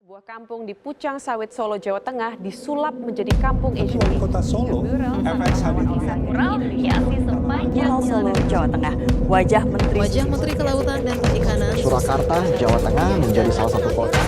Sebuah kampung di Pucang Sawit, Solo, Jawa Tengah disulap menjadi kampung Asian. Kota Solo, FX hadir Mural hiasi sepanjang Solo, Jawa Tengah. Wajah Menteri Kelautan dan Perikanan Surakarta, Jawa Tengah menjadi salah satu kota.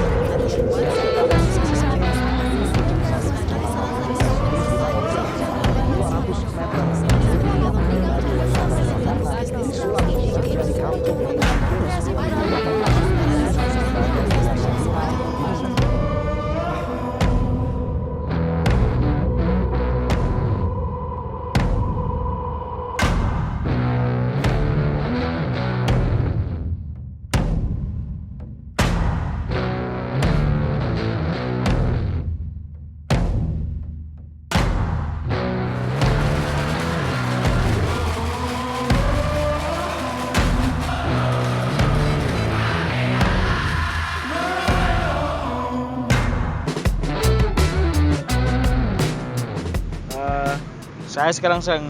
Saya sekarang sedang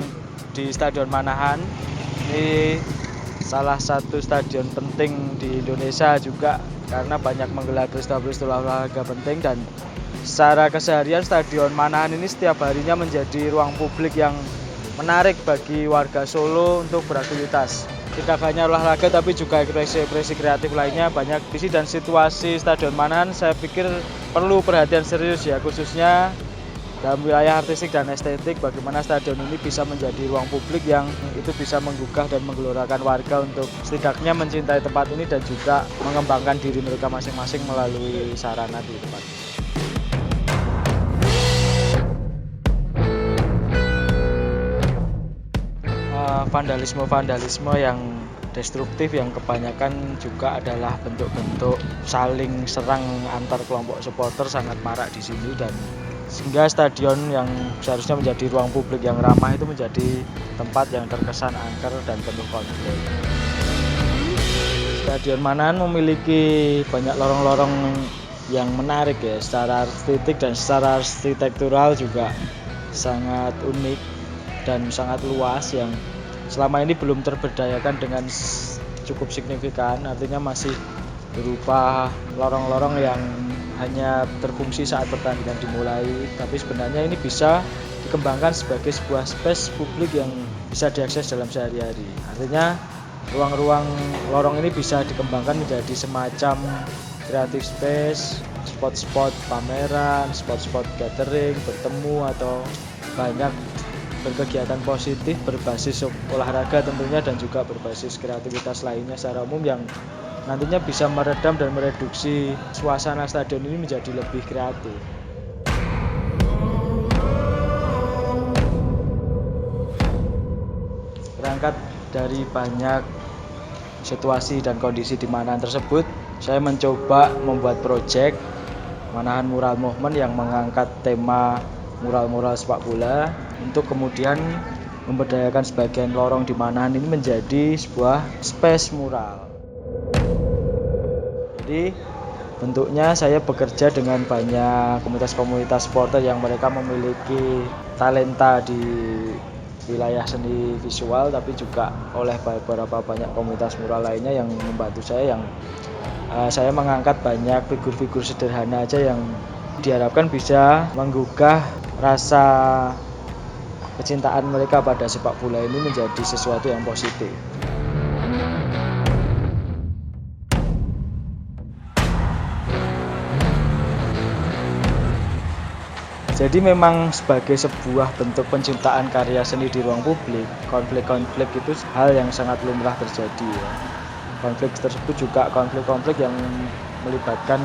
di Stadion Manahan. Ini salah satu stadion penting di Indonesia juga karena banyak menggelar peristiwa-peristiwa olahraga penting, dan secara keseharian Stadion Manahan ini setiap harinya menjadi ruang publik yang menarik bagi warga Solo untuk beraktivitas. Tidak hanya olahraga tapi juga ekspresi kreatif lainnya banyak di sini, dan situasi Stadion Manahan saya pikir perlu perhatian serius ya, khususnya dalam wilayah artistik dan estetik. Bagaimana stadion ini bisa menjadi ruang publik yang itu bisa menggugah dan menggelorakan warga untuk setidaknya mencintai tempat ini dan juga mengembangkan diri mereka masing-masing melalui sarana di tempat ini. Vandalisme yang destruktif yang kebanyakan juga adalah bentuk-bentuk saling serang antar kelompok supporter sangat marak di sini, dan sehingga stadion yang seharusnya menjadi ruang publik yang ramah itu menjadi tempat yang terkesan angker dan penuh konflik. Stadion Manahan memiliki banyak lorong-lorong yang menarik ya, secara estetik dan secara arsitektural juga sangat unik dan sangat luas, yang selama ini belum terberdayakan dengan cukup signifikan. Artinya masih berupa lorong-lorong yang hanya berfungsi saat pertandingan dimulai, tapi sebenarnya ini bisa dikembangkan sebagai sebuah space publik yang bisa diakses dalam sehari-hari. Artinya ruang-ruang lorong ini bisa dikembangkan menjadi semacam creative space, spot-spot pameran, spot-spot gathering, bertemu atau banyak berkegiatan positif berbasis olahraga tentunya, dan juga berbasis kreativitas lainnya secara umum yang nantinya bisa meredam dan mereduksi suasana stadion ini menjadi lebih kreatif. Berangkat dari banyak situasi dan kondisi di Manahan tersebut, saya mencoba membuat proyek Manahan Mural Movement yang mengangkat tema mural-mural sepak bola untuk kemudian memberdayakan sebagian lorong di Manahan ini menjadi sebuah space mural. Jadi bentuknya saya bekerja dengan banyak komunitas-komunitas supporter yang mereka memiliki talenta di wilayah seni visual, tapi juga oleh beberapa banyak komunitas mural lainnya yang membantu saya, yang saya mengangkat banyak figur-figur sederhana aja yang diharapkan bisa menggugah rasa kecintaan mereka pada sepak bola ini menjadi sesuatu yang positif. Jadi memang sebagai sebuah bentuk penciptaan karya seni di ruang publik, konflik-konflik itu hal yang sangat lumrah terjadi ya. Konflik tersebut juga konflik-konflik yang melibatkan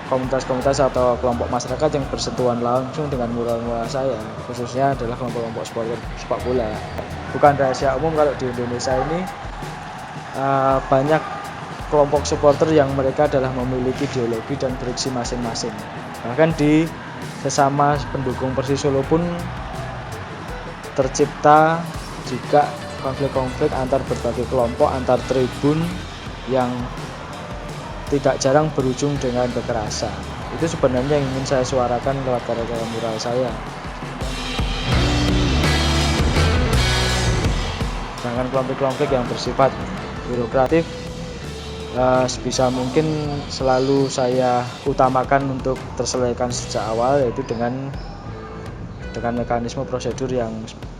komunitas-komunitas atau kelompok masyarakat yang bersentuhan langsung dengan mural-mural saya, khususnya adalah kelompok-kelompok supporter sepak bola. Bukan rahasia umum kalau di Indonesia ini banyak kelompok supporter yang mereka adalah memiliki ideologi dan prediksi masing-masing. Bahkan di sesama pendukung Persis Solo pun tercipta juga konflik-konflik antar berbagai kelompok, antar tribun yang tidak jarang berujung dengan kekerasan. Itu sebenarnya yang ingin saya suarakan lewat karya-karya mural saya. Sedangkan konflik-konflik yang bersifat birokratif sebisa mungkin selalu saya utamakan untuk terselesaikan sejak awal, yaitu dengan mekanisme prosedur yang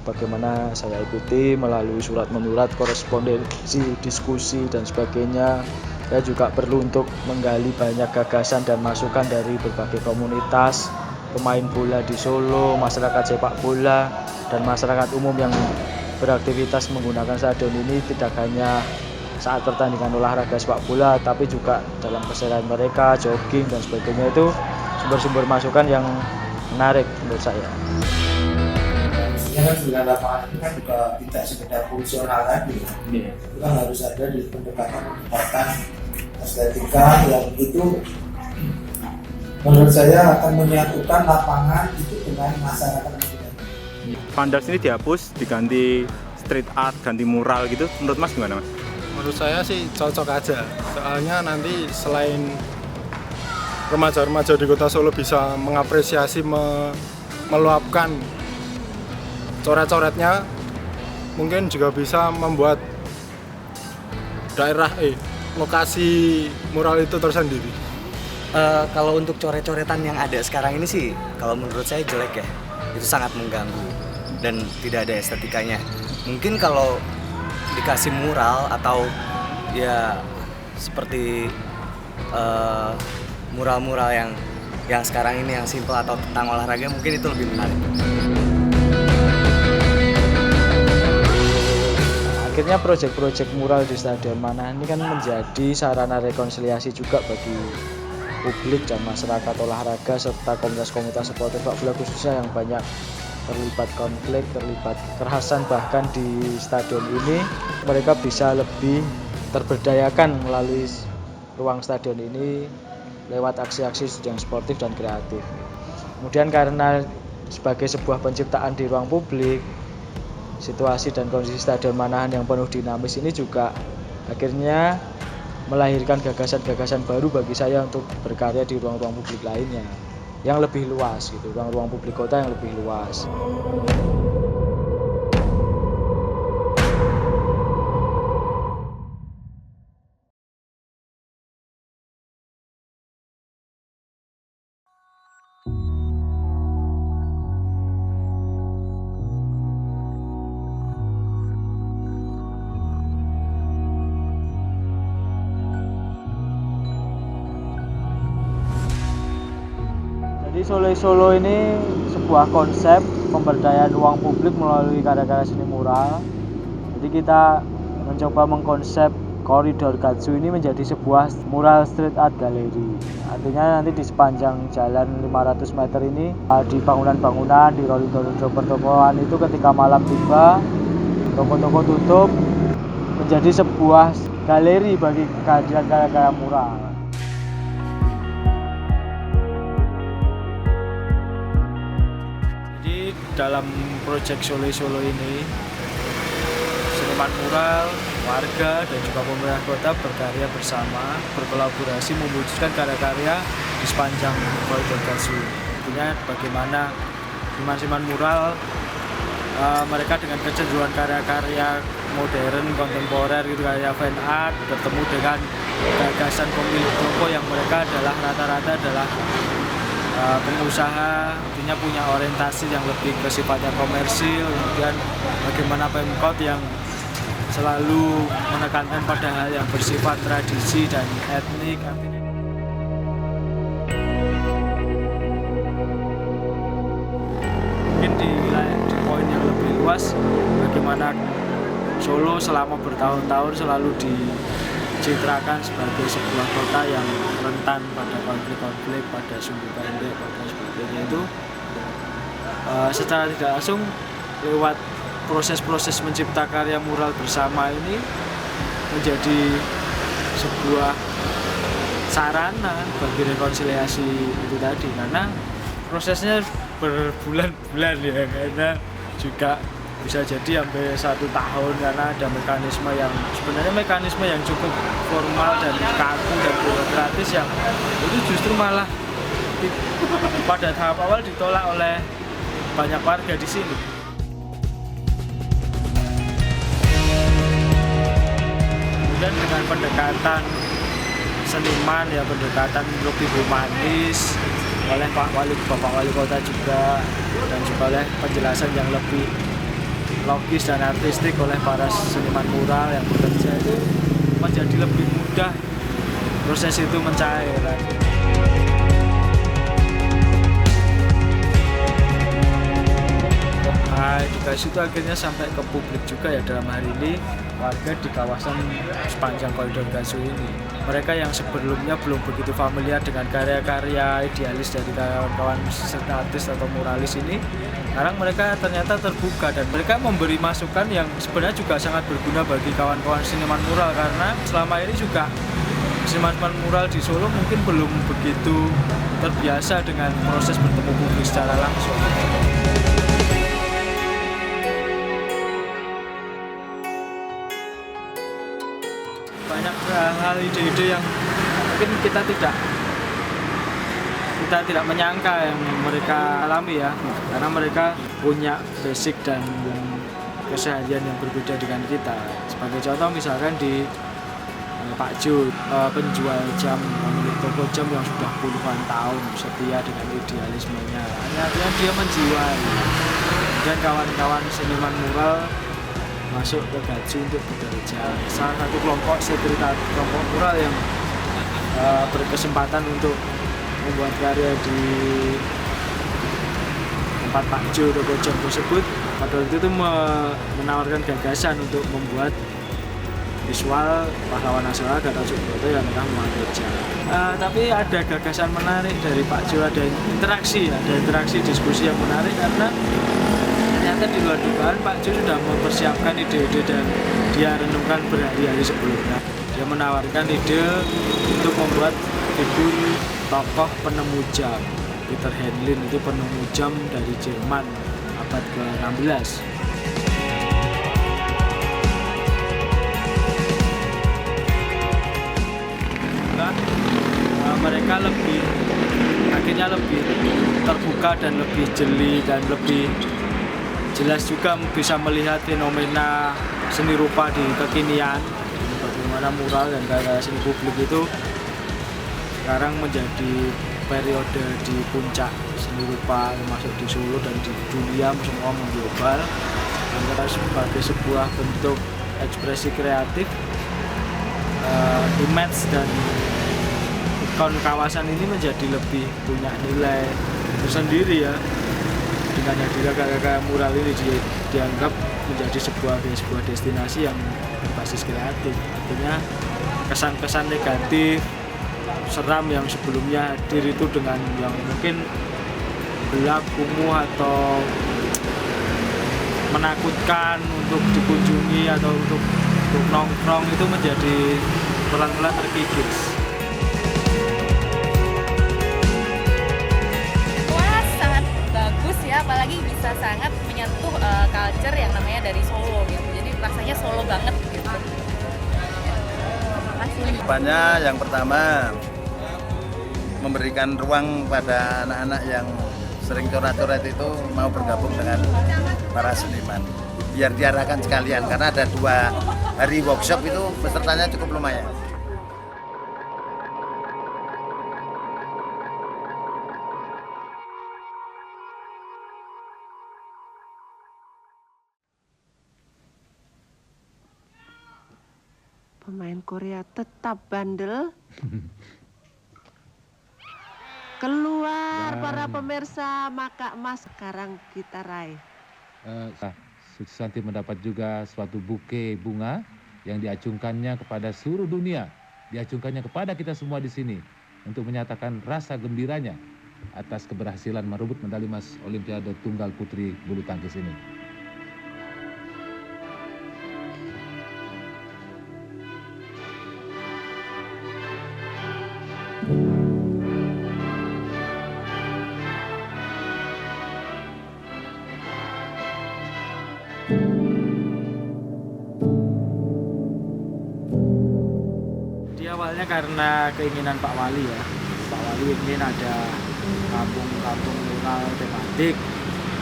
bagaimana saya ikuti melalui surat menyurat, korespondensi, diskusi dan sebagainya. Saya juga perlu untuk menggali banyak gagasan dan masukan dari berbagai komunitas, pemain bola di Solo, masyarakat sepak bola, dan masyarakat umum yang beraktivitas menggunakan stadion ini, tidak hanya saat pertandingan olahraga sepak bola, tapi juga dalam keseharian mereka, jogging dan sebagainya. Itu sumber-sumber masukan yang menarik menurut saya. Kan dengan lapangan ini kan juga tidak sekedar fungsional lagi, itu kan harus ada di pendekatan estetika yang itu menurut saya akan menyatukan lapangan itu dengan masyarakat. Vandals ini dihapus, diganti street art, ganti mural gitu. Menurut Mas gimana, Mas? Menurut saya sih cocok aja, soalnya nanti selain remaja-remaja di kota Solo bisa mengapresiasi, meluapkan coret-coretnya, mungkin juga bisa membuat daerah lokasi mural itu tersendiri. Kalau untuk coret-coretan yang ada sekarang ini sih, kalau menurut saya jelek ya, itu sangat mengganggu dan tidak ada estetikanya. Mungkin kalau dikasih mural atau ya seperti mural-mural yang sekarang ini yang simple atau tentang olahraga, mungkin itu lebih menarik. Akhirnya proyek-proyek mural di Stadion Manahan ini kan menjadi sarana rekonsiliasi juga bagi publik dan masyarakat olahraga serta komunitas-komunitas supporter sepak bola khususnya yang banyak terlibat konflik, terlibat kekerasan. Bahkan di stadion ini mereka bisa lebih terberdayakan melalui ruang stadion ini lewat aksi-aksi yang sportif dan kreatif. Kemudian karena sebagai sebuah penciptaan di ruang publik, situasi dan kondisi Stadion Manahan yang penuh dinamis ini juga akhirnya melahirkan gagasan-gagasan baru bagi saya untuk berkarya di ruang-ruang publik lainnya yang lebih luas gitu, ruang-ruang publik kota yang lebih luas. Jadi Solo ini sebuah konsep pemberdayaan ruang publik melalui karya-karya seni mural. Jadi kita mencoba mengkonsep koridor Gatsu ini menjadi sebuah mural street art gallery. Artinya nanti di sepanjang jalan 500 meter ini, di bangunan-bangunan, di roda-roda pertokoan itu ketika malam tiba, toko-toko tutup, menjadi sebuah galeri bagi kehadiran karya-karya mural. Dalam proyek Solo ini, seniman mural, warga dan juga pemerintah kota berkarya bersama, berkolaborasi mewujudkan karya-karya di sepanjang koridor Gatsu. Artinya bagaimana seniman-seniman mural mereka dengan kecenderungan karya-karya modern, kontemporer gitu, karya fan art bertemu dengan gagasan pemilik toko yang mereka adalah rata-rata adalah pengusaha, artinya punya orientasi yang lebih ke sifatnya komersil. Kemudian bagaimana Pemkot yang selalu menekankan pada hal yang bersifat tradisi dan etnik. Mungkin di wilayah di poin yang lebih luas, bagaimana Solo selama bertahun-tahun selalu dicitrakan sebagai sebuah kota yang rentan pada konflik-konflik, pada sumbu pendek, pada sebagainya. Itu secara tidak langsung lewat proses-proses mencipta karya mural bersama ini menjadi sebuah sarana bagi rekonsiliasi itu tadi, karena prosesnya berbulan-bulan ya, karena juga bisa jadi sampai 1 tahun karena ada mekanisme yang sebenarnya yang cukup formal dan kaku dan burokratis yang itu justru malah pada tahap awal ditolak oleh banyak warga di sini. Kemudian dengan pendekatan seniman ya, pendekatan lebih humanis oleh Bapak Wali Kota juga, dan juga oleh penjelasan yang lebih logis dan artistik oleh para seniman mural yang bekerja, itu menjadi lebih mudah proses itu mencair. Edukasi itu akhirnya sampai ke publik juga ya, dalam hari ini warga di kawasan sepanjang koridor Gazo ini. Mereka yang sebelumnya belum begitu familiar dengan karya-karya idealis dari kawan-kawan artis atau muralis ini, sekarang mereka ternyata terbuka dan mereka memberi masukan yang sebenarnya juga sangat berguna bagi kawan-kawan seniman mural, karena selama ini juga seniman mural di Solo mungkin belum begitu terbiasa dengan proses bertemu publik secara langsung. Banyak hal ide-ide yang mungkin kita tidak menyangka yang mereka alami ya, karena mereka punya basic dan keseharian yang berbeda dengan kita. Sebagai contoh misalkan di Pak Jud, penjual jam, pemilik toko jam yang sudah puluhan tahun setia dengan idealismenya, artinya dia menjiwai. Dan kawan-kawan seniman mural masuk ke Gazo untuk bekerja. Salah satu kelompok kelompok mural yang berkesempatan untuk membuat karya di tempat Pak Jo toko jam tersebut, pada waktu itu menawarkan gagasan untuk membuat visual pahlawan nasional Gatot Subroto yang tengah bekerja. Tapi ada gagasan menarik dari Pak Jo, ada interaksi diskusi yang menarik, karena ternyata di luar dugaan Pak Jo sudah mempersiapkan ide-ide dan dia renungkan berhari-hari sebelumnya. Dia menawarkan ide untuk membuat figur tokoh penemu jam. Peter Henlin itu penemu jam dari Jerman abad ke-16. Mereka akhirnya lebih terbuka dan lebih jeli dan lebih jelas juga bisa melihat fenomena seni rupa di kekinian, bagaimana mural dan karya seni publik itu sekarang menjadi periode di puncak seni rupa, termasuk di Solo dan di dunia semua mengglobal, dan sebagai sebuah bentuk ekspresi kreatif, image dan ikon kawasan ini menjadi lebih punya nilai tersendiri ya. Dengan hadirnya karya-karya mural ini dianggap menjadi sebuah destinasi yang berbasis kreatif. Artinya kesan-kesan negatif, seram yang sebelumnya hadir itu dengan yang mungkin gelap, kumuh atau menakutkan untuk dikunjungi atau untuk nongkrong itu menjadi pelan-pelan terkikis. Ya, apalagi bisa sangat menyentuh culture yang namanya dari Solo gitu. Jadi rasanya Solo banget gitu. Banyak, yang pertama memberikan ruang pada anak-anak yang sering coret-coret itu mau bergabung dengan para seniman. Biar diarahkan sekalian, karena ada 2 hari workshop itu pesertanya cukup lumayan. Pemain Korea tetap bandel. Keluar para pemirsa, maka emas sekarang kita raih. Susanti mendapat juga suatu buke bunga yang diacungkannya kepada seluruh dunia, diacungkannya kepada kita semua di sini untuk menyatakan rasa gembiranya atas keberhasilan merebut medali emas Olimpiade Tunggal Putri Bulu Tangkis ini. Awalnya karena keinginan Pak Wali ya. Pak Wali ingin ada kampung-kampung mural tematik.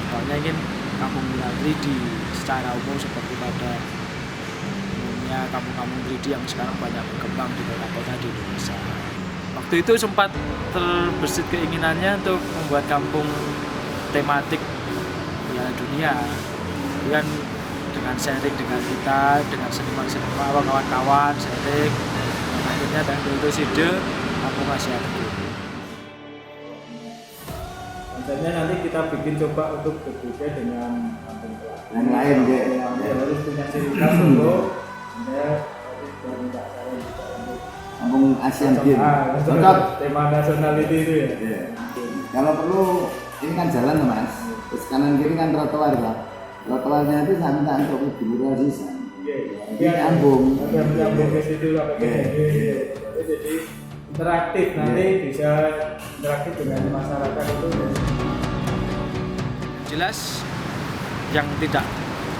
Soalnya ingin kampung mural 3D secara umum seperti pada khususnya kampung-kampung 3D yang sekarang banyak berkembang di kota-kota di Indonesia. Waktu itu sempat terbersit keinginannya untuk membuat kampung tematik Piala Dunia, dan dengan sharing dengan kita, dengan seniman-seniman, kawan-kawan, sharing, dan akhirnya dan itu ide kampung Asian Games. Konsepnya nanti kita bikin coba untuk berbeda dengan kampung yang lain ya. Yang harus punya ciri khas dulu. Kampung Asian Games. Cocok. Tema nationality itu ya. Iya. Kalau perlu ini kan jalan Mas. Terus kanan kiri kan trotoar Pak. Trotoarnya itu sampai untuk dibuka sisa. Iya. Nyambung. Nyambung ke situ apa jadi interaktif nanti bisa interaktif dengan masyarakat itu. Jelas yang tidak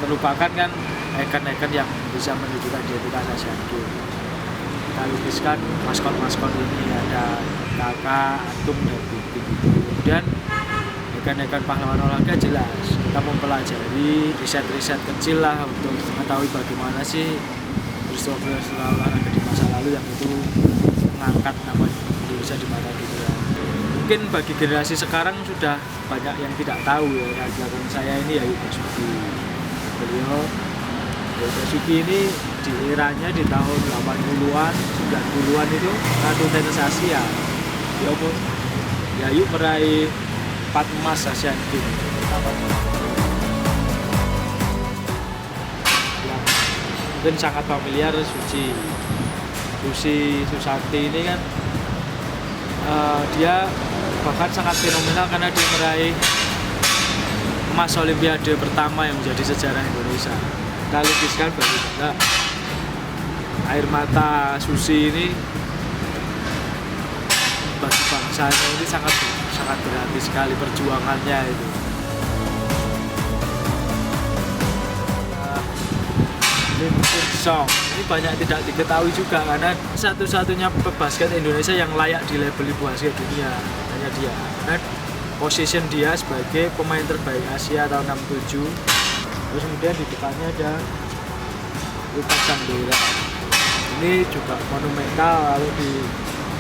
terlupakan kan ikon-ikon yang bisa menunjukkan identitas Asian Games. Kita lukiskan maskot-maskot ini, ada kakak, atum, dan putih. Kemudian ikon-ikon pahlawan olahraga jelas. Kita mempelajari riset-riset kecil lah untuk mengetahui bagaimana sih peristiwa-peristiwa olahraga di masa lalu yang itu mengangkat nama Indonesia di mata dunia. Mungkin bagi generasi sekarang sudah banyak yang tidak tahu ya. Yang belakang saya ini Yayu Basuki. Beliau Yayu Basuki ini di eranya di tahun 80-an, 90-an itu Ratu Tenis Asia. Dia pun Yayu meraih 4 emas Asian Games. Yang mungkin sangat familiar Susi Susanti ini kan dia bahkan sangat fenomenal karena dia meraih emas Olimpiade pertama yang menjadi sejarah Indonesia. Kita lukiskan bagaimana air mata Susi ini bagi bangsanya ini sangat berarti sekali perjuangannya itu. Lim Kun Song ini banyak tidak diketahui juga karena satu-satunya pebasket Indonesia yang layak dilabeli basket dunia, hanya dia. Karena position dia sebagai pemain terbaik Asia tahun 67. Terus kemudian di depannya ada Lukas Sandera. Ini juga monumental, lalu di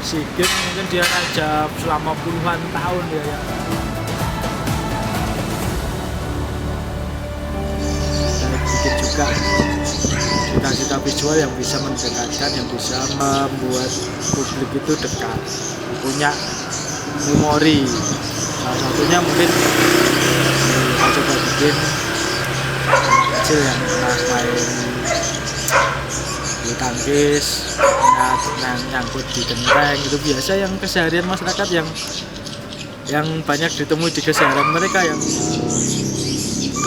SEA Games mungkin dia aja selama puluhan tahun ya. Dan bikin juga cita-cita visual yang bisa mendekatkan, yang bisa membuat publik itu dekat, punya memori. Salah satunya mungkin kita coba bikin kecil yang pernah main bulu tangkis, nyangkut di genteng, itu biasa yang keseharian masyarakat yang banyak ditemui di keseharian mereka, yang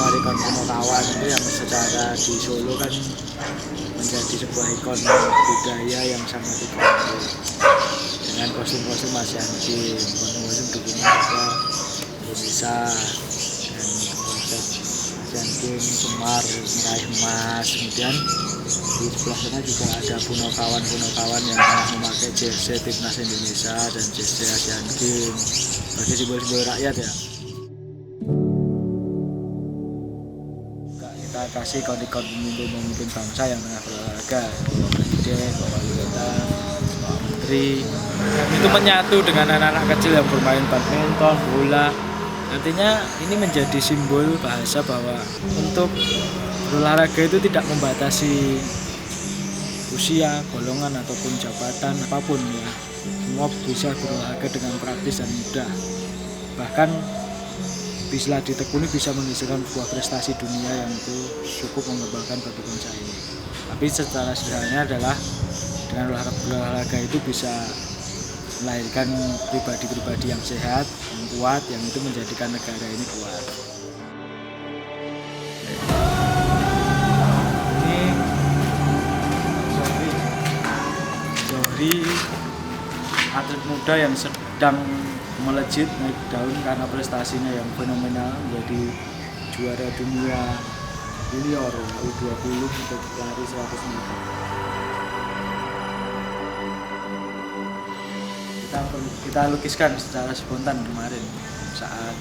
ikon Punokawan itu yang secara di Solo kan menjadi sebuah ikon budaya yang sangat ikonik dengan kostum-kostum Asian Games, kostum dukungan kepada Indonesia dan konsep Asian Games Semar meraih emas. Kemudian di sebelah sana juga ada Punokawan yang pernah memakai jersey timnas Indonesia dan jersey Asian Games sebagai simbol-simbol rakyat ya. Kita kasih ikon-ikon pemimpin bangsa yang tengah berolahraga, Bapak Presiden, Bapak Wali Kota, Bapak Menteri, yang itu menyatu dengan anak-anak kecil yang bermain badminton, bola. Nantinya ini menjadi simbol bahasa bahwa untuk berolahraga itu tidak membatasi usia, golongan ataupun jabatan apapun ya. Semua bisa berolahraga dengan praktis dan mudah. Bahkan bila ditekuni bisa menghasilkan sebuah prestasi dunia yang itu cukup membanggakan bagi bangsa ini. Tapi secara sederhananya adalah dengan olahraga itu bisa melahirkan pribadi-pribadi yang sehat, yang kuat, yang itu menjadikan negara ini kuat. Ini Zohri, atlet muda yang sedang melejit naik daun karena prestasinya yang fenomenal, menjadi juara dunia junior U20 untuk lari 100 meter. Kita lukiskan secara spontan kemarin saat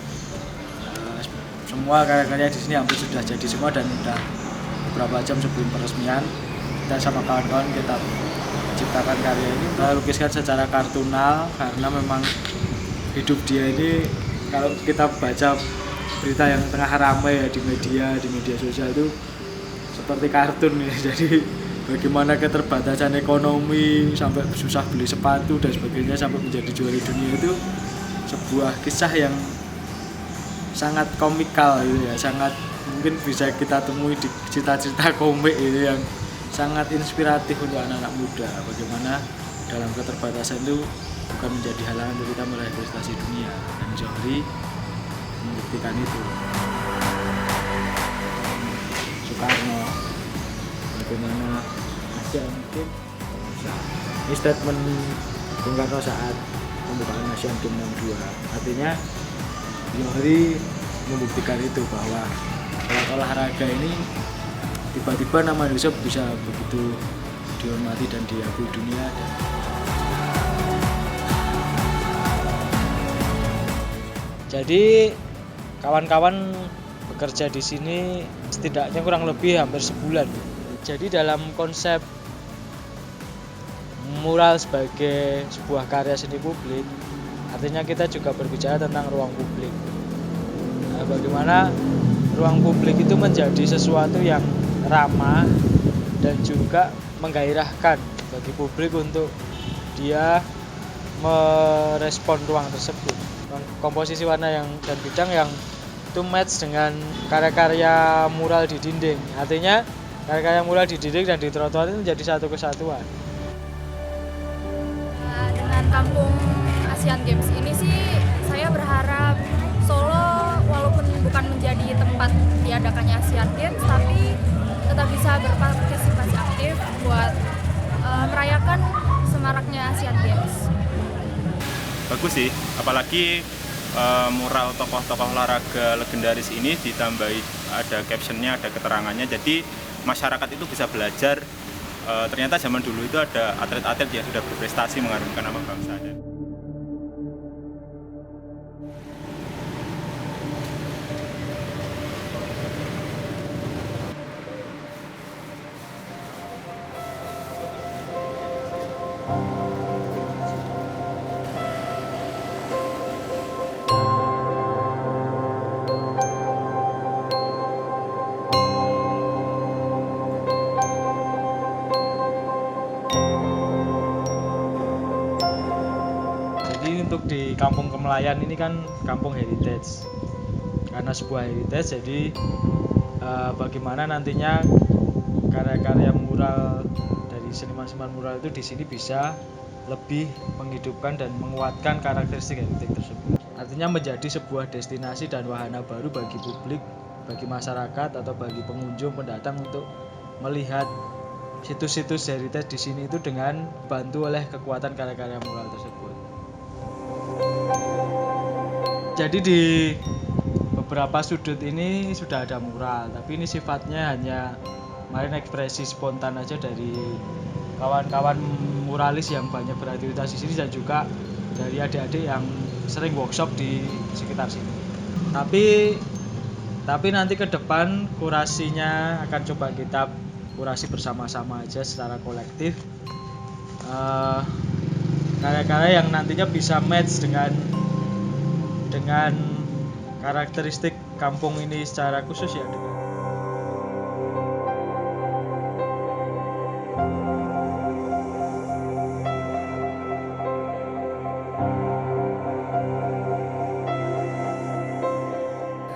semua karya-karya di sini hampir sudah jadi semua dan sudah beberapa jam sebelum peresmian kita sama kawan-kawan kita menciptakan karya ini, kita lukiskan secara kartunal karena memang hidup dia ini kalau kita baca berita yang tengah ramai ya di media sosial itu seperti kartun ya. Jadi bagaimana keterbatasan ekonomi sampai susah beli sepatu dan sebagainya sampai menjadi juara dunia itu sebuah kisah yang sangat komikal gitu ya, sangat mungkin bisa kita temui di cerita-cerita komik itu yang sangat inspiratif untuk anak-anak muda. Bagaimana dalam keterbatasan itu bukan menjadi halangan untuk kita meraih prestasi dunia, dan Zohri membuktikan itu. Soekarno, bagaimana ada mungkin ini statement Bung Karno saat pembukaan Asian Games 62, artinya Zohri membuktikan itu bahwa olahraga ini tiba-tiba nama Indonesia bisa begitu dihormati dan diakui dunia. Jadi kawan-kawan bekerja di sini setidaknya kurang lebih hampir sebulan. Jadi dalam konsep mural sebagai sebuah karya seni publik, artinya kita juga berbicara tentang ruang publik. Nah, bagaimana ruang publik itu menjadi sesuatu yang ramah dan juga menggairahkan bagi publik untuk dia merespon ruang tersebut. Komposisi warna dan bidang yang itu match dengan karya-karya mural di dinding. Artinya karya-karya mural di dinding dan di trotoar itu menjadi satu kesatuan. Dengan kampung Asian Games ini sih saya berharap Solo walaupun bukan menjadi tempat diadakannya Asian Games, tapi tetap bisa berpartisipasi aktif buat merayakan semaraknya Asian Games. Bagus sih, apalagi mural tokoh-tokoh olahraga legendaris ini ditambahi ada captionnya, ada keterangannya, jadi masyarakat itu bisa belajar ternyata zaman dulu itu ada atlet-atlet yang sudah berprestasi mengharumkan nama bangsa. Untuk di Kampung Kemelayan ini kan kampung heritage, karena sebuah heritage, jadi bagaimana nantinya karya-karya mural dari seniman-seniman mural itu di sini bisa lebih menghidupkan dan menguatkan karakteristik heritage tersebut. Artinya menjadi sebuah destinasi dan wahana baru bagi publik, bagi masyarakat atau bagi pengunjung pendatang untuk melihat situs-situs heritage di sini itu dengan dibantu oleh kekuatan karya-karya mural tersebut. Jadi di beberapa sudut ini sudah ada mural, tapi ini sifatnya hanya kemarin ekspresi spontan aja dari kawan-kawan muralis yang banyak beraktivitas di sini dan juga dari adik-adik yang sering workshop di sekitar sini. Tapi nanti ke depan kurasinya akan coba kita kurasi bersama-sama aja secara kolektif. Karya-karya yang nantinya bisa match dengan karakteristik kampung ini secara khusus ya.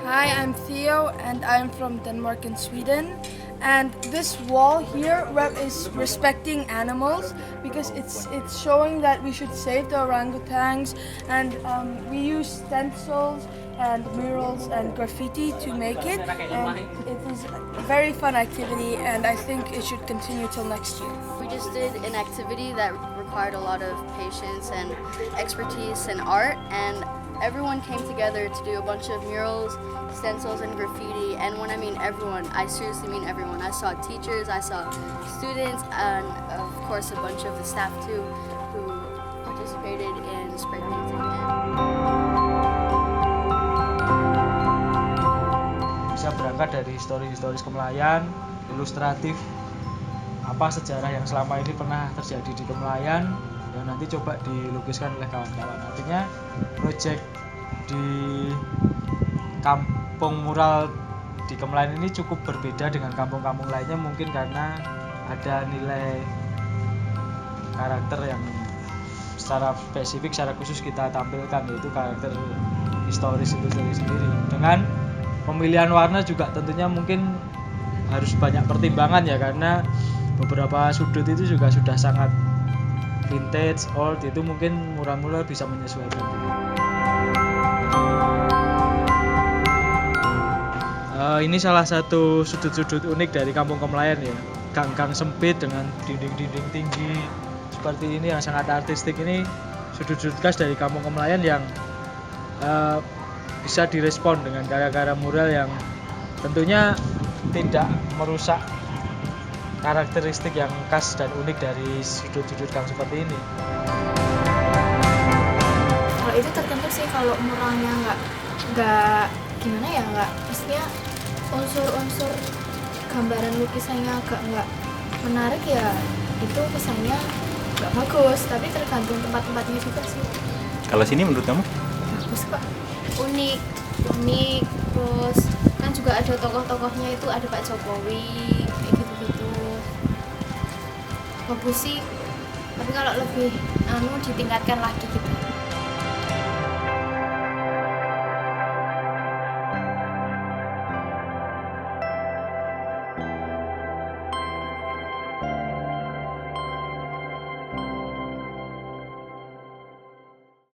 Hi, I'm Theo and I'm from Denmark and Sweden. And this wall here is respecting animals because it's showing that we should save the orangutans, and we use stencils and murals and graffiti to make it, and it is a very fun activity and I think it should continue till next year. We just did an activity that required a lot of patience and expertise in art, and everyone came together to do a bunch of murals, stencils and graffiti, and when I mean everyone, I seriously mean everyone. I saw teachers, I saw students, and of course a bunch of the staff too who participated in spray painting. Bisa berangkat dari historis kemelayan, ilustratif, apa sejarah yang selama ini pernah terjadi di Kemelayan yang nanti coba dilukiskan oleh kawan-kawan. Artinya proyek di kampung mural di Kemelayan ini cukup berbeda dengan kampung-kampung lainnya, mungkin karena ada nilai karakter yang secara spesifik, secara khusus kita tampilkan, yaitu karakter historis itu sendiri. Dengan pemilihan warna juga tentunya mungkin harus banyak pertimbangan ya, karena beberapa sudut itu juga sudah sangat vintage, old, itu mungkin mural-mural bisa menyesuaikan. Ini salah satu sudut-sudut unik dari Kampung Kemelayan ya, gang-gang sempit dengan dinding-dinding tinggi seperti ini yang sangat artistik. Ini sudut-sudut khas dari Kampung Kemelayan yang bisa direspon dengan karya-karya mural yang tentunya tidak merusak karakteristik yang khas dan unik dari sudut-sudut gang seperti ini. Kalau itu tertentu sih, kalau muralnya nggak gimana ya, nggak, maksudnya unsur-unsur gambaran lukisannya agak nggak menarik ya, itu kesannya nggak bagus. Tapi tergantung tempat-tempatnya juga sih. Kalau sini menurut kamu? Bagus kok, unik, terus kan juga ada tokoh-tokohnya, itu ada Pak Jokowi kayak gitu-gitu, bagus sih. Tapi kalau lebih ditingkatkan lagi gitu.